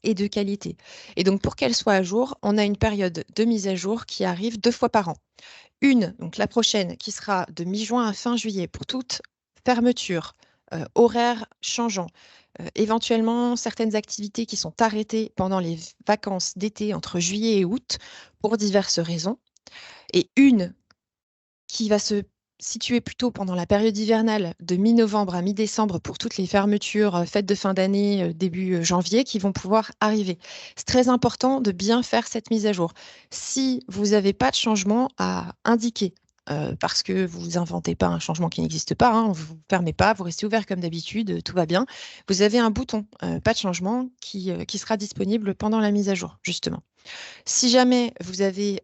et de qualité. Et donc, pour qu'elles soient à jour, on a une période de mise à jour qui arrive 2 fois par an. Une, donc la prochaine, qui sera de mi-juin à fin juillet pour toute fermeture, horaire changeant, éventuellement certaines activités qui sont arrêtées pendant les vacances d'été entre juillet et août pour diverses raisons. Et une qui va se situer plutôt pendant la période hivernale de mi-novembre à mi-décembre pour toutes les fermetures, fêtes de fin d'année, début janvier qui vont pouvoir arriver. C'est très important de bien faire cette mise à jour. Si vous n'avez pas de changement à indiquer, parce que vous inventez pas un changement qui n'existe pas, hein, vous ne fermez pas, vous restez ouvert comme d'habitude, tout va bien, vous avez un bouton, pas de changement, qui sera disponible pendant la mise à jour, justement. Si jamais vous avez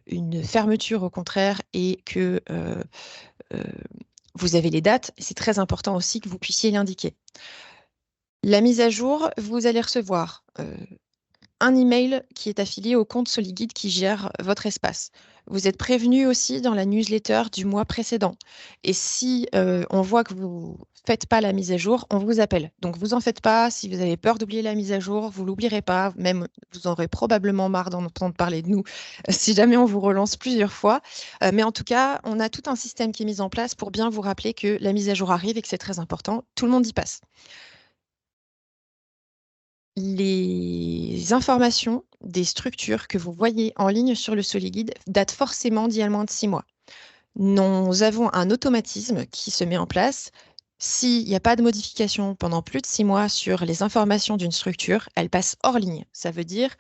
une fermeture au contraire et que vous avez les dates, c'est très important aussi que vous puissiez l'indiquer. La mise à jour, vous allez recevoir un email qui est affilié au compte Soliguide qui gère votre espace. Vous êtes prévenu aussi dans la newsletter du mois précédent. Et si on voit que vous ne faites pas la mise à jour, on vous appelle. Donc, vous en faites pas. Si vous avez peur d'oublier la mise à jour, vous l'oublierez pas. Même, vous aurez probablement marre d'en entendre parler de nous si jamais on vous relance plusieurs fois. Mais en tout cas, on a tout un système qui est mis en place pour bien vous rappeler que la mise à jour arrive et que c'est très important. Tout le monde y passe. Les informations des structures que vous voyez en ligne sur le Soliguide datent forcément d'il y a moins de 6 mois. Nous avons un automatisme qui se met en place. S'il n'y a pas de modification pendant plus de 6 mois sur les informations d'une structure, elle passe hors ligne. Ça veut dire,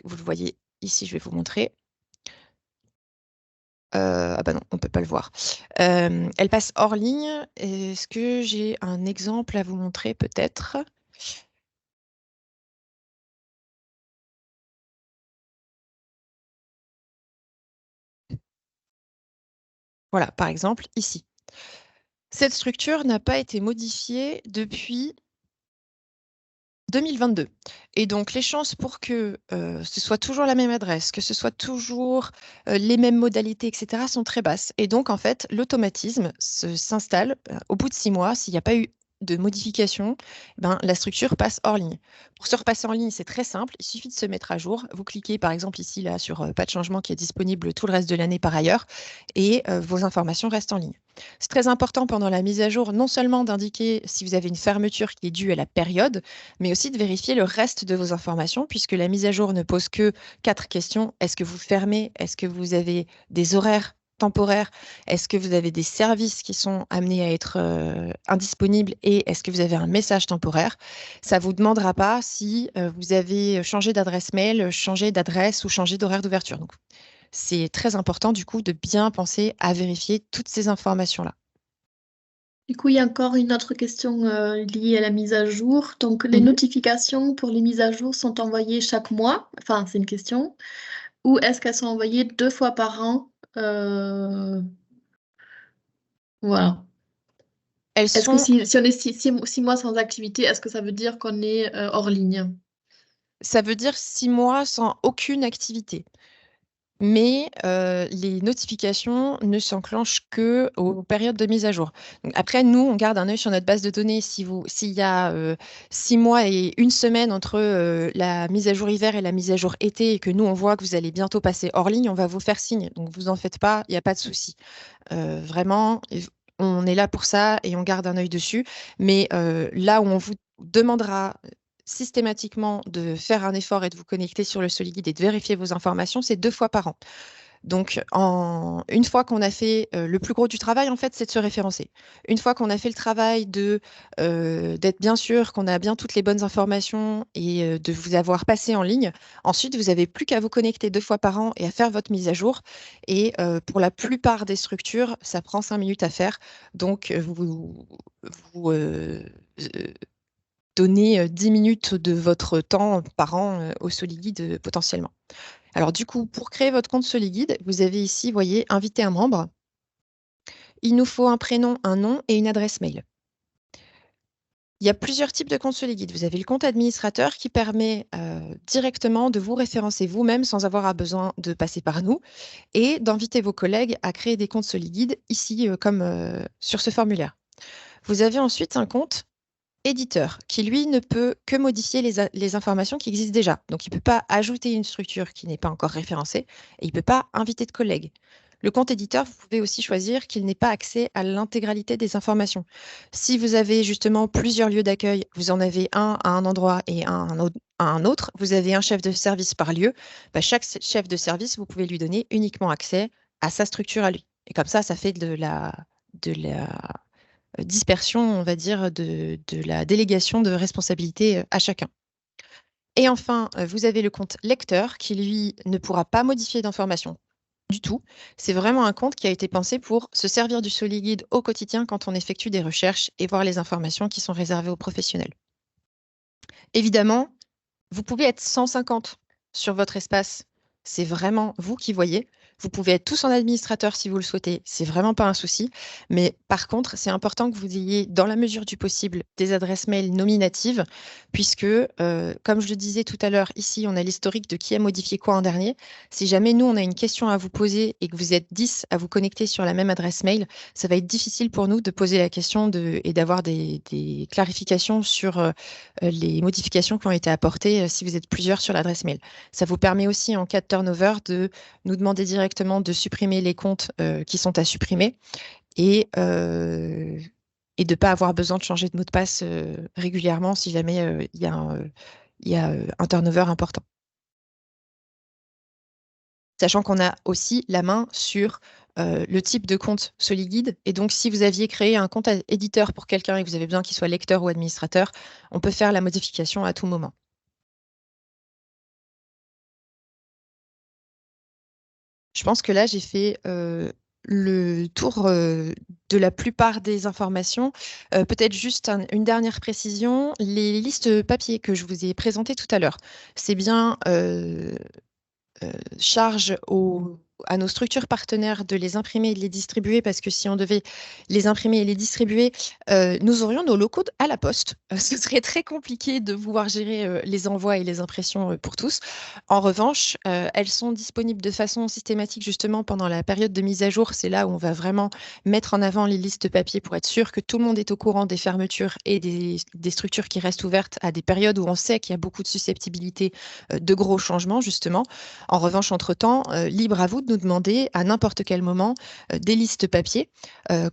vous le voyez ici, je vais vous montrer. Ah bah non, on ne peut pas le voir. Elle passe hors ligne. Est-ce que j'ai un exemple à vous montrer peut-être? Voilà, par exemple, ici. Cette structure n'a pas été modifiée depuis 2022. Et donc, les chances pour que ce soit toujours la même adresse, que ce soit toujours les mêmes modalités, etc., sont très basses. Et donc, en fait, l'automatisme s'installe au bout de 6 mois. S'il n'y a pas eu de modification, ben, la structure passe hors ligne. Pour se repasser en ligne, c'est très simple. Il suffit de se mettre à jour. Vous cliquez, par exemple, ici, là, sur pas de changement qui est disponible tout le reste de l'année par ailleurs, et vos informations restent en ligne. C'est très important pendant la mise à jour, non seulement d'indiquer si vous avez une fermeture qui est due à la période, mais aussi de vérifier le reste de vos informations, puisque la mise à jour ne pose que 4 questions. Est-ce que vous fermez? Est-ce que vous avez des horaires temporaires? Est-ce que vous avez des services qui sont amenés à être indisponibles? Et est-ce que vous avez un message temporaire? Ça ne vous demandera pas si vous avez changé d'adresse mail, changé d'adresse ou changé d'horaire d'ouverture. Donc, c'est très important du coup de bien penser à vérifier toutes ces informations-là. Du coup, il y a encore une autre question liée à la mise à jour. Donc, les Mhm. notifications pour les mises à jour sont envoyées chaque mois. Enfin, c'est une question. Ou est-ce qu'elles sont envoyées 2 fois par an? Voilà. Elles Est-ce que sont, si on est 6 mois sans activité, est-ce que ça veut dire qu'on est hors ligne? Ça veut dire 6 mois sans aucune activité. Mais les notifications ne s'enclenchent que aux périodes de mise à jour. Donc, après, nous, on garde un œil sur notre base de données. S'il y a 6 mois et une semaine entre la mise à jour hiver et la mise à jour été, et que nous, on voit que vous allez bientôt passer hors ligne, on va vous faire signe. Donc, vous en faites pas, il n'y a pas de souci. Vraiment, on est là pour ça et on garde un œil dessus. Mais là où on vous demandera systématiquement de faire un effort et de vous connecter sur le Soliguide et de vérifier vos informations, c'est 2 fois par an. Donc, une fois qu'on a fait le plus gros du travail, en fait, c'est de se référencer. Une fois qu'on a fait le travail d'être bien sûr qu'on a bien toutes les bonnes informations et de vous avoir passé en ligne, ensuite, vous n'avez plus qu'à vous connecter 2 fois par an et à faire votre mise à jour. Et pour la plupart des structures, ça prend 5 minutes à faire. Donc, vous donnez 10 minutes de votre temps par an au Soliguide potentiellement. Alors du coup, pour créer votre compte Soliguide, vous avez ici, voyez, inviter un membre. Il nous faut un prénom, un nom et une adresse mail. Il y a plusieurs types de comptes Soliguide. Vous avez le compte administrateur qui permet directement de vous référencer vous-même sans avoir besoin de passer par nous et d'inviter vos collègues à créer des comptes Soliguide ici comme sur ce formulaire. Vous avez ensuite un compte éditeur qui, lui, ne peut que modifier les informations qui existent déjà. Donc, il ne peut pas ajouter une structure qui n'est pas encore référencée et il ne peut pas inviter de collègues. Le compte éditeur, vous pouvez aussi choisir qu'il n'ait pas accès à l'intégralité des informations. Si vous avez justement plusieurs lieux d'accueil, vous en avez un à un endroit et un à un autre, vous avez un chef de service par lieu, bah, chaque chef de service, vous pouvez lui donner uniquement accès à sa structure à lui. Et comme ça fait de la dispersion, on va dire, de la délégation de responsabilité à chacun. Et enfin, vous avez le compte lecteur qui, lui, ne pourra pas modifier d'informations du tout. C'est vraiment un compte qui a été pensé pour se servir du Soliguide au quotidien quand on effectue des recherches et voir les informations qui sont réservées aux professionnels. Évidemment, vous pouvez être 150 sur votre espace. C'est vraiment vous qui voyez. Vous pouvez être tous en administrateur si vous le souhaitez, c'est vraiment pas un souci. Mais par contre, c'est important que vous ayez, dans la mesure du possible, des adresses mail nominatives, puisque, comme je le disais tout à l'heure, ici, on a l'historique de qui a modifié quoi en dernier. Si jamais nous, on a une question à vous poser et que vous êtes 10 à vous connecter sur la même adresse mail, ça va être difficile pour nous de poser la question et d'avoir des clarifications sur les modifications qui ont été apportées si vous êtes plusieurs sur l'adresse mail. Ça vous permet aussi, en cas de turnover, de nous demander directement de supprimer les comptes qui sont à supprimer et, et de ne pas avoir besoin de changer de mot de passe régulièrement si jamais il y a un turnover important. Sachant qu'on a aussi la main sur le type de compte SoliGuide. Et donc, si vous aviez créé un compte éditeur pour quelqu'un et que vous avez besoin qu'il soit lecteur ou administrateur, on peut faire la modification à tout moment. Je pense que là, j'ai fait le tour de la plupart des informations. Peut-être juste une dernière précision. Les listes papier que je vous ai présentées tout à l'heure, c'est bien charge à nos structures partenaires de les imprimer et de les distribuer, parce que si on devait les imprimer et les distribuer, nous aurions nos locaux à la poste. Ce serait très compliqué de pouvoir gérer les envois et les impressions pour tous. En revanche, elles sont disponibles de façon systématique justement pendant la période de mise à jour. C'est là où on va vraiment mettre en avant les listes papier pour être sûr que tout le monde est au courant des fermetures et des structures qui restent ouvertes à des périodes où on sait qu'il y a beaucoup de susceptibilité de gros changements justement. En revanche, entre-temps, libre à vous de nous demander à n'importe quel moment des listes papier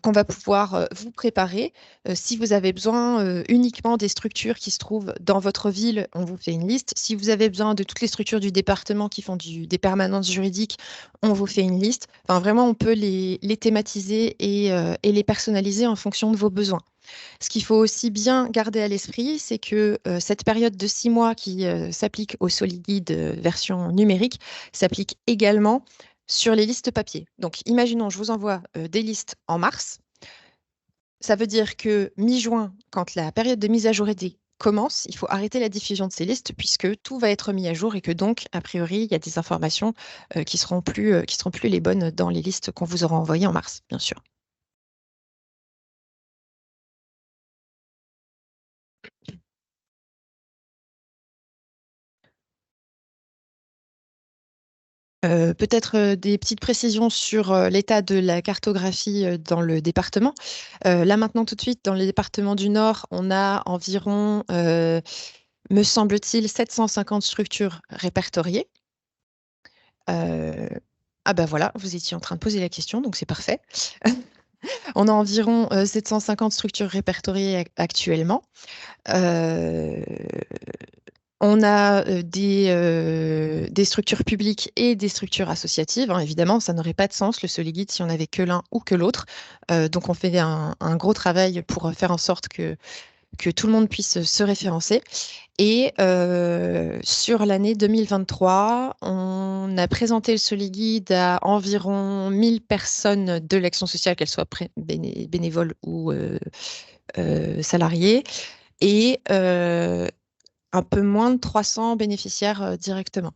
qu'on va pouvoir vous préparer. Si vous avez besoin uniquement des structures qui se trouvent dans votre ville, on vous fait une liste. Si vous avez besoin de toutes les structures du département qui font des permanences juridiques, on vous fait une liste. Enfin, vraiment, on peut les thématiser et les personnaliser en fonction de vos besoins. Ce qu'il faut aussi bien garder à l'esprit, c'est que cette période de 6 mois qui s'applique au SoliGuide version numérique s'applique également sur les listes papier. Donc, imaginons, je vous envoie des listes en mars. Ça veut dire que mi-juin, quand la période de mise à jour commence, il faut arrêter la diffusion de ces listes puisque tout va être mis à jour et que donc, a priori, il y a des informations qui seront plus les bonnes dans les listes qu'on vous aura envoyées en mars, bien sûr. Peut-être des petites précisions sur l'état de la cartographie dans le département. Là maintenant, tout de suite, dans le département du Nord, on a environ, me semble-t-il, 750 structures répertoriées. Ah ben voilà, vous étiez en train de poser la question, donc c'est parfait. On a environ 750 structures répertoriées actuellement. Euh, On a des structures publiques et des structures associatives, hein. Évidemment, ça n'aurait pas de sens le SoliGuide si on n'avait que l'un ou que l'autre. Donc, on fait un gros travail pour faire en sorte que tout le monde puisse se référencer. Et sur l'année 2023, on a présenté le SoliGuide à environ 1000 personnes de l'action sociale, qu'elles soient bénévoles ou salariées. Et un peu moins de 300 bénéficiaires directement.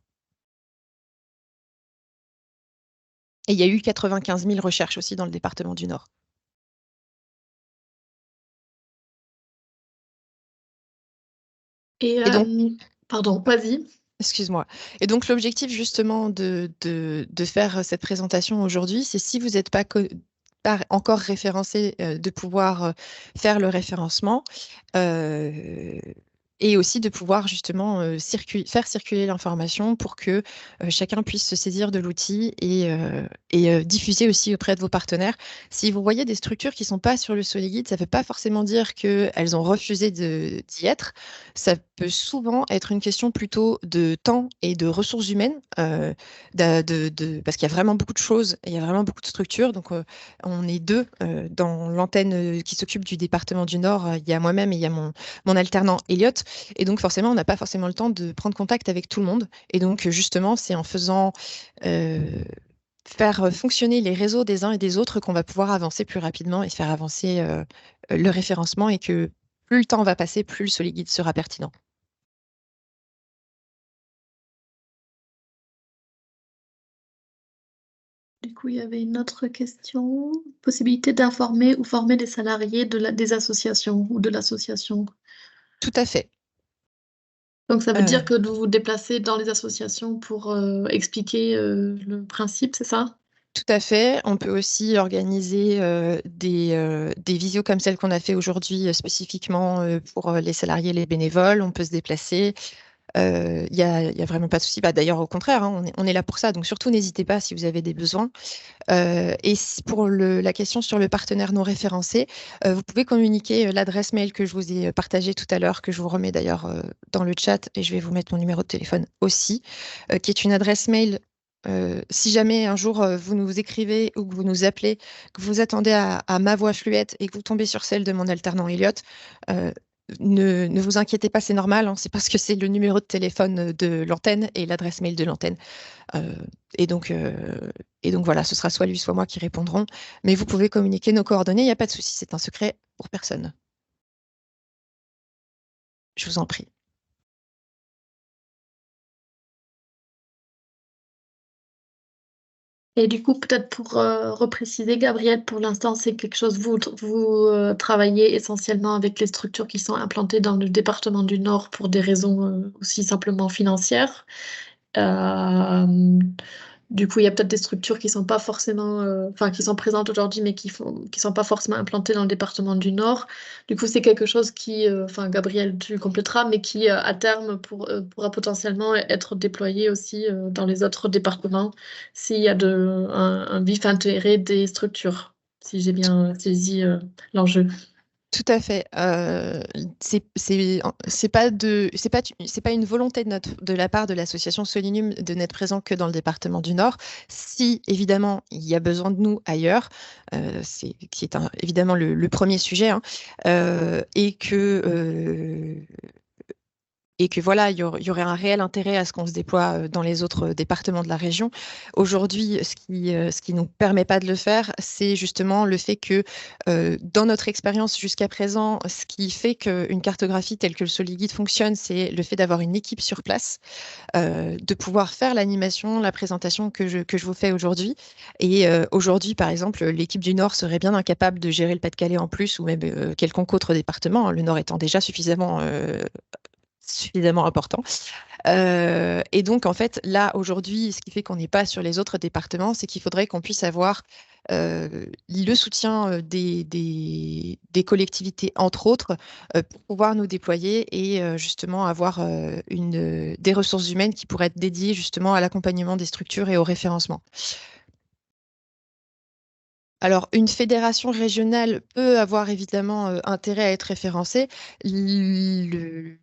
Et il y a eu 95 000 recherches aussi dans le département du Nord. Et Et donc, pardon, vas-y. excuse-moi. Et donc, l'objectif justement de faire cette présentation aujourd'hui, c'est si vous n'êtes pas encore référencé, de pouvoir faire le référencement. Et aussi de pouvoir justement faire circuler l'information pour que chacun puisse se saisir de l'outil et diffuser aussi auprès de vos partenaires. Si vous voyez des structures qui ne sont pas sur le SoliGuide, ça ne veut pas forcément dire qu'elles ont refusé d'y être. Ça peut souvent être une question plutôt de temps et de ressources humaines, parce qu'il y a vraiment beaucoup de choses et il y a vraiment beaucoup de structures. Donc, on est deux dans l'antenne qui s'occupe du département du Nord. Il y a moi-même et il y a mon alternant Elliot. Et donc, forcément, on n'a pas forcément le temps de prendre contact avec tout le monde. Et donc, justement, c'est en faisant faire fonctionner les réseaux des uns et des autres qu'on va pouvoir avancer plus rapidement et faire avancer le référencement, et que plus le temps va passer, plus le SoliGuide sera pertinent. coup, il y avait une autre question. Possibilité d'informer ou former des salariés des associations ou de l'association. Tout à fait. Donc, ça veut Euh, dire que vous vous déplacez dans les associations pour expliquer le principe, c'est ça? Tout à fait. On peut aussi organiser des visios comme celle qu'on a fait aujourd'hui spécifiquement pour les salariés, les bénévoles. On peut se déplacer. Il y a vraiment pas de souci. Bah, d'ailleurs, au contraire, hein, on est là pour ça. Donc surtout, n'hésitez pas si vous avez des besoins. Pour la question sur le partenaire non référencé, vous pouvez communiquer l'adresse mail que je vous ai partagée tout à l'heure, que je vous remets d'ailleurs dans le chat, et je vais vous mettre mon numéro de téléphone aussi, qui est une adresse mail. Si jamais un jour vous nous écrivez ou que vous nous appelez, que vous attendez à ma voix fluette et que vous tombez sur celle de mon alternant Elliot, euh, ne vous inquiétez pas, c'est normal, hein, c'est parce que c'est le numéro de téléphone de l'antenne et l'adresse mail de l'antenne. Euh, et donc, euh, et donc voilà, ce sera soit lui, soit moi qui répondront. Mais vous pouvez communiquer nos coordonnées, il n'y a pas de souci, c'est un secret pour personne. Je vous en prie. Et du coup, peut-être pour repréciser, Gabriel, pour l'instant, c'est quelque chose, vous travaillez essentiellement avec les structures qui sont implantées dans le département du Nord pour des raisons aussi simplement financières. Euh, du coup, il y a peut-être des structures qui sont pas forcément, enfin, qui sont présentes aujourd'hui, mais qui sont pas forcément implantées dans le département du Nord. Du coup, c'est quelque chose qui, enfin, Gabriel, tu compléteras, mais qui, à terme, pourra potentiellement être déployé aussi, dans les autres départements s'il y a un vif intérêt des structures, si j'ai bien saisi, l'enjeu. Tout à fait. C'est pas une volonté de la part de l'association Solinum de n'être présent que dans le département du Nord. Si évidemment il y a besoin de nous ailleurs, qui est évidemment le premier sujet, hein, et que voilà, il y aurait un réel intérêt à ce qu'on se déploie dans les autres départements de la région. Aujourd'hui, ce qui nous permet pas de le faire, c'est justement le fait que dans notre expérience jusqu'à présent, ce qui fait qu'une cartographie telle que le Soliguide fonctionne, c'est le fait d'avoir une équipe sur place, de pouvoir faire l'animation, la présentation que je vous fais aujourd'hui. Et aujourd'hui, par exemple, l'équipe du Nord serait bien incapable de gérer le Pas-de-Calais en plus, ou même quelconque autre département, hein, le Nord étant déjà suffisamment important. Et donc, en fait, là, aujourd'hui, ce qui fait qu'on n'est pas sur les autres départements, c'est qu'il faudrait qu'on puisse avoir le soutien des collectivités, entre autres, pour pouvoir nous déployer et justement avoir des ressources humaines qui pourraient être dédiées justement à l'accompagnement des structures et au référencement. Alors, une fédération régionale peut avoir évidemment intérêt à être référencée. Le,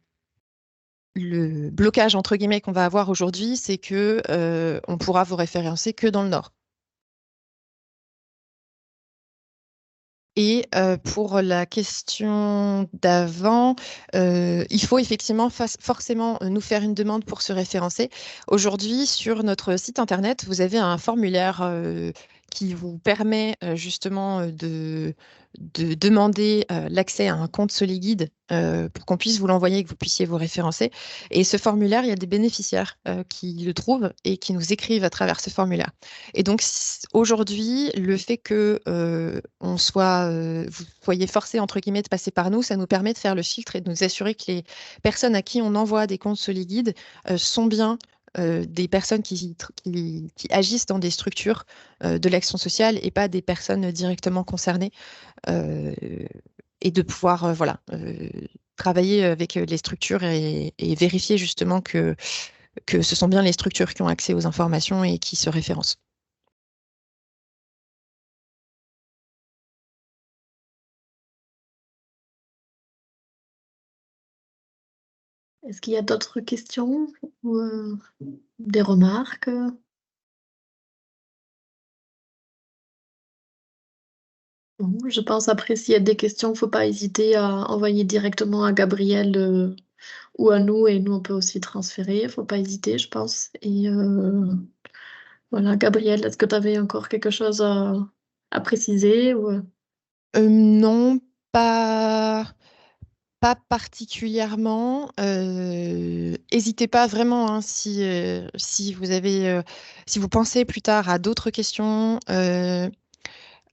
le blocage entre guillemets qu'on va avoir aujourd'hui, c'est que on pourra vous référencer que dans le Nord. Et pour la question d'avant, il faut effectivement forcément nous faire une demande pour se référencer. Aujourd'hui, sur notre site internet, vous avez un formulaire qui vous permet justement de demander l'accès à un compte Soliguide pour qu'on puisse vous l'envoyer et que vous puissiez vous référencer. Et ce formulaire, il y a des bénéficiaires qui le trouvent et qui nous écrivent à travers ce formulaire. Et donc aujourd'hui, le fait que vous soyez forcés entre guillemets de passer par nous, ça nous permet de faire le filtre et de nous assurer que les personnes à qui on envoie des comptes Soliguide sont bien des personnes qui agissent dans des structures de l'action sociale et pas des personnes directement concernées. euh, et de pouvoir voilà, travailler avec les structures et vérifier justement que ce sont bien les structures qui ont accès aux informations et qui se référencent. Est-ce qu'il y a d'autres questions ou des remarques? Bon, je pense après, s'il y a des questions, il ne faut pas hésiter à envoyer directement à Gabriel ou à nous, et nous, on peut aussi transférer. Il ne faut pas hésiter, je pense. Et voilà, Gabriel, est-ce que tu avais encore quelque chose à préciser ou... Non, pas. Pas particulièrement. Hésitez pas vraiment, hein, si vous avez, si vous pensez plus tard à d'autres questions.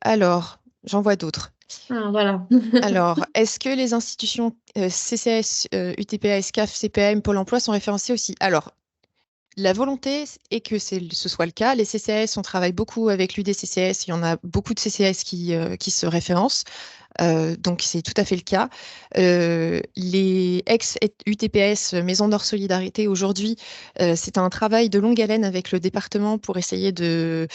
Alors, j'en vois d'autres. Ah, voilà. Alors, est-ce que les institutions CCAS, UTPA, SCAF, CPAM, Pôle emploi sont référencées aussi? Alors, la volonté est que ce soit le cas. Les CCAS, on travaille beaucoup avec l'UDCCS. Il y en a beaucoup de CCAS qui se référencent. Donc, c'est tout à fait le cas. Les ex-UTPS, Maison Nord Solidarité, aujourd'hui, c'est un travail de longue haleine avec le département pour essayer de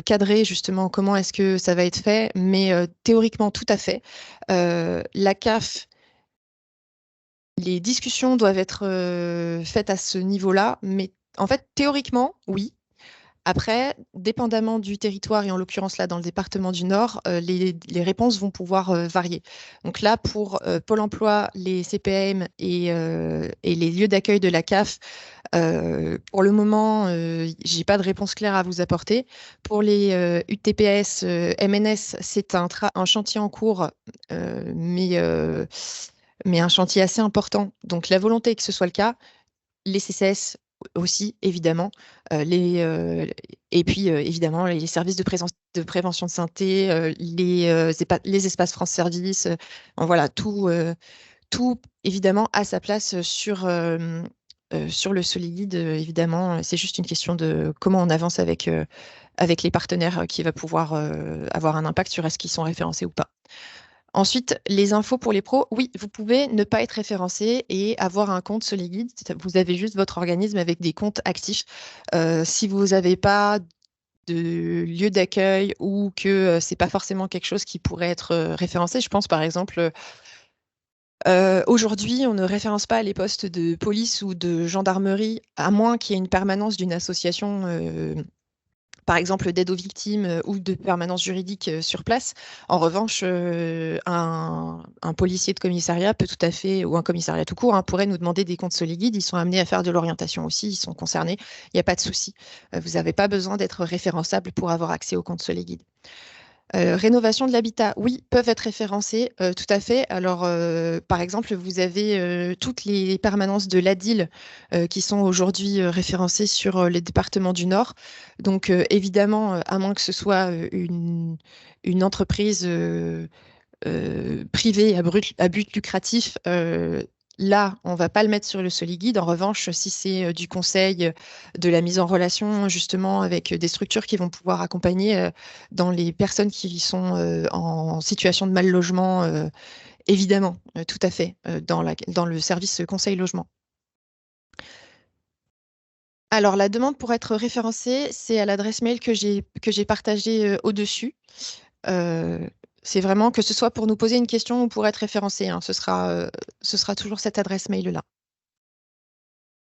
cadrer justement comment est-ce que ça va être fait. Mais théoriquement, tout à fait. La CAF, les discussions doivent être faites à ce niveau-là. Mais en fait, théoriquement, oui. Après, dépendamment du territoire, et en l'occurrence là dans le département du Nord, les réponses vont pouvoir varier. Donc là, pour Pôle emploi, les CPM et les lieux d'accueil de la CAF, pour le moment, j'ai pas de réponse claire à vous apporter. Pour les UTPS, MNS, c'est un chantier en cours, euh, mais, euh, mais un chantier assez important. Donc la volonté est que ce soit le cas. Les CCS aussi, évidemment. Et puis, évidemment, les services de prévention de santé, les espaces France Service. Voilà, tout, évidemment, à sa place sur le solide. Évidemment, c'est juste une question de comment on avance avec les partenaires qui va pouvoir avoir un impact sur est-ce qu'ils sont référencés ou pas. Ensuite, les infos pour les pros, oui, vous pouvez ne pas être référencé et avoir un compte Soliguide. Vous avez juste votre organisme avec des comptes actifs. Si vous n'avez pas de lieu d'accueil ou que c'est pas forcément quelque chose qui pourrait être référencé, je pense par exemple, aujourd'hui, on ne référence pas les postes de police ou de gendarmerie, à moins qu'il y ait une permanence d'une association par exemple d'aide aux victimes ou de permanence juridique sur place. En revanche, un policier de commissariat peut tout à fait, ou un commissariat tout court, hein, pourrait nous demander des comptes Soliguide. Ils sont amenés à faire de l'orientation aussi, ils sont concernés. Il n'y a pas de souci. Vous n'avez pas besoin d'être référençable pour avoir accès aux comptes Soliguide. Rénovation de l'habitat, oui, peuvent être référencés, tout à fait. Alors, par exemple, vous avez toutes les permanences de l'ADIL qui sont aujourd'hui référencées sur les départements du Nord. Donc, évidemment, à moins que ce soit une entreprise privée à but lucratif, là, on ne va pas le mettre sur le Soliguide. En revanche, si c'est du conseil, de la mise en relation justement avec des structures qui vont pouvoir accompagner dans les personnes qui sont en situation de mal logement, évidemment, tout à fait, dans le service conseil logement. Alors, la demande pour être référencée, c'est à l'adresse mail que j'ai partagée au-dessus. Euh, c'est vraiment que ce soit pour nous poser une question ou pour être référencé, hein, ce sera toujours cette adresse mail-là.